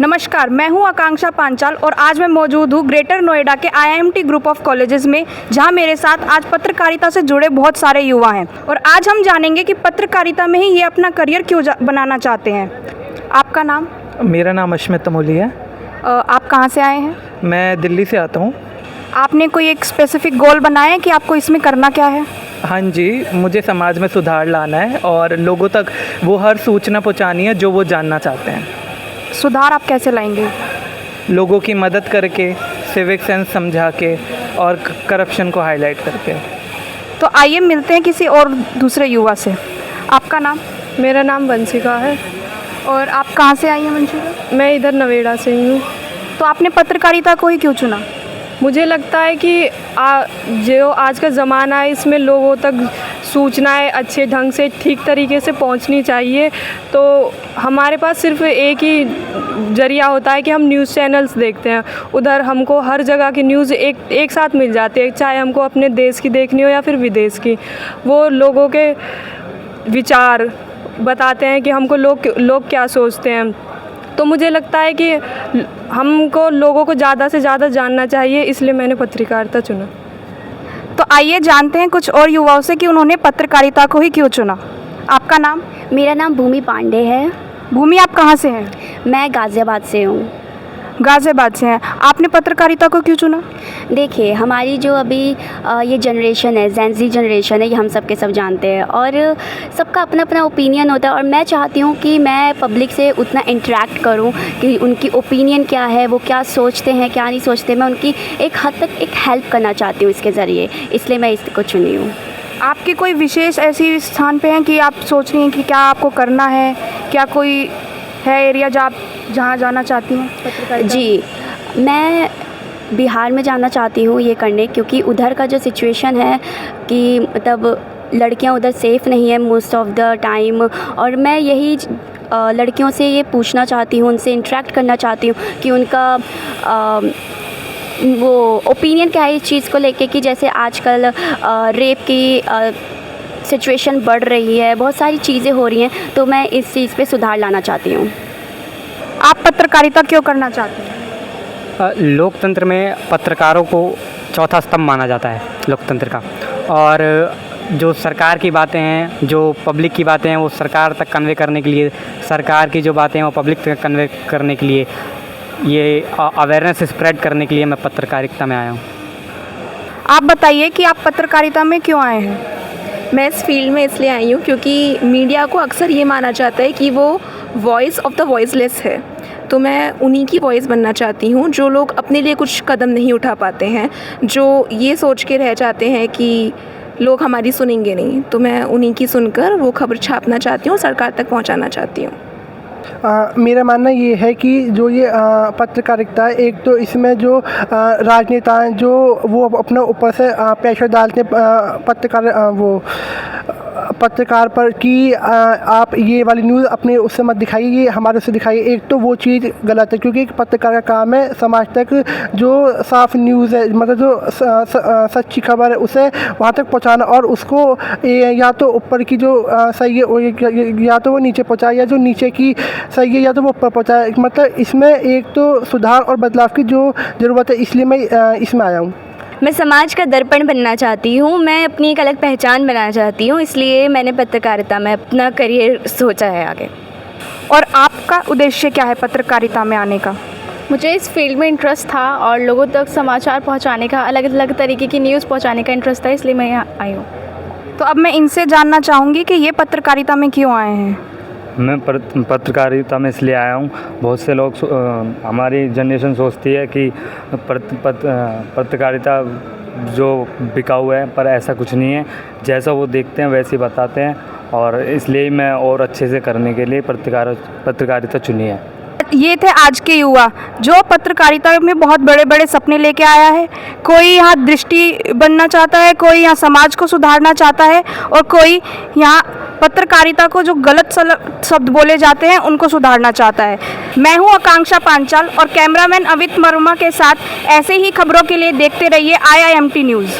नमस्कार, मैं हूं आकांक्षा पांचाल और आज मैं मौजूद हूं ग्रेटर नोएडा के IIMT ग्रुप ऑफ कॉलेजेस में, जहां मेरे साथ आज पत्रकारिता से जुड़े बहुत सारे युवा हैं और आज हम जानेंगे कि पत्रकारिता में ही ये अपना करियर क्यों बनाना चाहते हैं। आपका नाम? मेरा नाम अश्मित तमोली है। आप कहाँ से आए हैं? मैं दिल्ली से आता हूँ। आपने कोई एक स्पेसिफिक गोल बनाया है कि आपको इसमें करना क्या है? हाँ जी, मुझे समाज में सुधार लाना है और लोगों तक वो हर सूचना पहुँचानी है जो वो जानना चाहते हैं। सुधार आप कैसे लाएंगे? लोगों की मदद करके, सिविक सेंस समझा के और करप्शन को हाईलाइट करके। तो आइए मिलते हैं किसी और दूसरे युवा से। आपका नाम? मेरा नाम वंशिका है। और आप कहाँ से आई हैं वंशिका? मैं इधर नोएडा से ही हूँ। तो आपने पत्रकारिता को ही क्यों चुना? मुझे लगता है कि जो आज का ज़माना है, इसमें लोगों तक सूचनाएं अच्छे ढंग से ठीक तरीके से पहुंचनी चाहिए। तो हमारे पास सिर्फ एक ही जरिया होता है कि हम न्यूज़ चैनल्स देखते हैं। उधर हमको हर जगह की न्यूज़ एक साथ मिल जाती है, चाहे हमको अपने देश की देखनी हो या फिर विदेश की। वो लोगों के विचार बताते हैं कि हमको लोग क्या सोचते हैं। तो मुझे लगता है कि हमको लोगों को ज़्यादा से ज़्यादा जानना चाहिए, इसलिए मैंने पत्रकारिता चुना। तो आइए जानते हैं कुछ और युवाओं से कि उन्होंने पत्रकारिता को ही क्यों चुना। आपका नाम? मेरा नाम भूमि पांडे है। भूमि, आप कहाँ से हैं? मैं गाज़ियाबाद से हूँ। गाज़ियाबाद से हैं। आपने पत्रकारिता को क्यों चुना? देखिए, हमारी जो अभी ये जनरेशन है, जेन ज़ी जनरेशन है, ये हम सब के सब जानते हैं और सबका अपना अपना ओपिनियन होता है। और मैं चाहती हूँ कि मैं पब्लिक से उतना इंटरेक्ट करूँ कि उनकी ओपिनियन क्या है, वो क्या सोचते हैं, क्या नहीं सोचते। मैं उनकी एक हद तक एक हेल्प करना चाहती हूँ इसके ज़रिए, इसलिए मैं इसको चुनी हूँ। आपकी कोई विशेष ऐसी स्थान पे हैं कि आप सोच रही हैं कि क्या आपको करना है? क्या कोई है एरिया जहाँ जाना चाहती हैं पत्रकारिता? जी, मैं बिहार में जाना चाहती हूँ ये करने, क्योंकि उधर का जो सिचुएशन है कि मतलब लड़कियाँ उधर सेफ़ नहीं है मोस्ट ऑफ़ द टाइम। और मैं यही लड़कियों से ये पूछना चाहती हूँ, उनसे इंटरेक्ट करना चाहती हूँ कि उनका वो ओपिनियन क्या है इस चीज़ को लेके कि जैसे आजकल रेप की सिचुएशन बढ़ रही है, बहुत सारी चीज़ें हो रही हैं। तो मैं इस चीज़ पे सुधार लाना चाहती हूँ। आप पत्रकारिता क्यों करना चाहते हैं? लोकतंत्र में पत्रकारों को चौथा स्तंभ माना जाता है लोकतंत्र का। और जो सरकार की बातें हैं, जो पब्लिक की बातें हैं, वो सरकार तक कन्वे करने के लिए, सरकार की जो बातें हैं वो पब्लिक तक कन्वे करने के लिए, ये अवेयरनेस स्प्रेड करने के लिए मैं पत्रकारिता में आया हूँ। आप बताइए कि आप पत्रकारिता में क्यों आए हैं? मैं इस फील्ड में इसलिए आई हूँ क्योंकि मीडिया को अक्सर ये माना जाता है कि वो वॉइस ऑफ द वॉइसलेस है। तो मैं उन्हीं की वॉइस बनना चाहती हूँ जो लोग अपने लिए कुछ कदम नहीं उठा पाते हैं, जो ये सोच के रह जाते हैं कि लोग हमारी सुनेंगे नहीं। तो मैं उन्हीं की सुनकर वो खबर छापना चाहती हूँ, सरकार तक पहुँचाना चाहती हूँ। मेरा मानना ये है कि जो ये पत्रकारिता है, एक तो इसमें जो राजनेता हैं जो वो अपने ऊपर से प्रेशर डालते पत्रकार पर कि आप ये वाली न्यूज़ अपने उससे मत दिखाइए, ये हमारे से दिखाइए। एक तो वो चीज़ गलत है, क्योंकि एक पत्रकार का काम है समाज तक जो साफ न्यूज़ है, मतलब जो सच्ची खबर है उसे वहाँ तक पहुँचाना, और उसको या तो ऊपर की जो सही है या तो वो नीचे पहुँचाए, या जो नीचे की सही है या तो वो ऊपर पहुँचाए। मतलब इसमें एक तो सुधार और बदलाव की जो ज़रूरत है, इसलिए मैं इसमें आया हूँ। मैं समाज का दर्पण बनना चाहती हूँ, मैं अपनी एक अलग पहचान बनाना चाहती हूँ, इसलिए मैंने पत्रकारिता में अपना करियर सोचा है आगे। और आपका उद्देश्य क्या है पत्रकारिता में आने का? मुझे इस फील्ड में इंटरेस्ट था और लोगों तक समाचार पहुंचाने का, अलग अलग तरीके की न्यूज़ पहुंचाने का इंटरेस्ट था, इसलिए मैं यहाँ आई हूँ। तो अब मैं इनसे जानना चाहूँगी कि ये पत्रकारिता में क्यों आए हैं? मैं पत्रकारिता में इसलिए आया हूँ, बहुत से लोग हमारी जनरेशन सोचती है कि पत्रकारिता जो बिकाऊ है, पर ऐसा कुछ नहीं है। जैसा वो देखते हैं वैसे ही बताते हैं, और इसलिए मैं और अच्छे से करने के लिए पत्रकारिता चुनी है। ये थे आज के युवा जो पत्रकारिता में बहुत बड़े बड़े सपने लेके आया है। कोई यहाँ दृष्टि बनना चाहता है, कोई यहाँ समाज को सुधारना चाहता है, और कोई यहाँ पत्रकारिता को जो गलत शब्द बोले जाते हैं उनको सुधारना चाहता है। मैं हूँ आकांक्षा पांचाल और कैमरामैन अवित वर्मा के साथ ऐसे ही खबरों के लिए देखते रहिए IIMT न्यूज़।